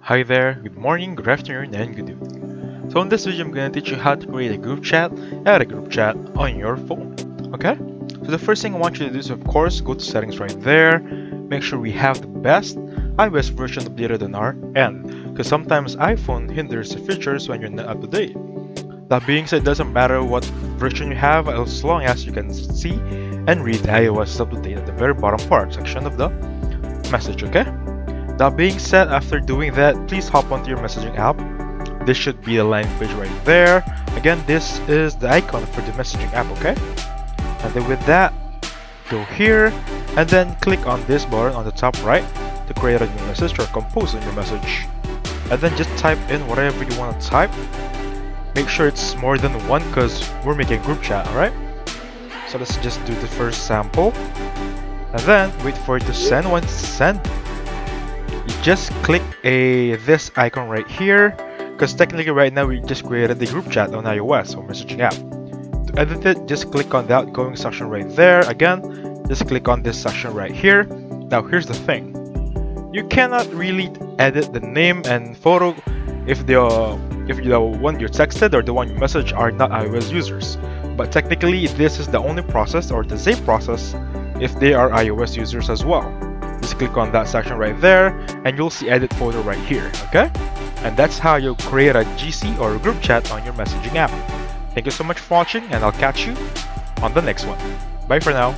Hi there, good morning, good afternoon, and good evening. So in this video, I'm going to teach you how to create a group chat, add a group chat on your phone. Okay? So the first thing I want you to do is, of course, go to settings right there. Make sure we have the best iOS version updated on our end, because sometimes iPhone hinders the features when you're not up to date. That being said, it doesn't matter what version you have as long as you can see and read iOS up to date at the very bottom part section of the message, okay? That being said, after doing that, please hop onto your messaging app. This should be the landing page right there. Again, this is the icon for the messaging app, okay? And then with that, go here and then click on this button on the top right to create a new message or compose a new message. And then just type in whatever you want to type. Make sure it's more than one because we're making a group chat, alright? So let's just do the first sample. And then wait for it to send. Once it's sent, you just click this icon right here, because technically right now we just created the group chat on iOS or messaging app. To edit it, just click on the outgoing section right there. Again, just click on this section right here. Now here's the thing, you cannot really edit the name and photo if the one you texted or the one you messaged are not iOS users. But technically this is the only process or the same process if they are iOS users as well. Just click on that section right there and you'll see edit photo right here, okay? And that's how you create a GC or a group chat on your messaging app. Thank you so much for watching, and I'll catch you on the next one. Bye for now.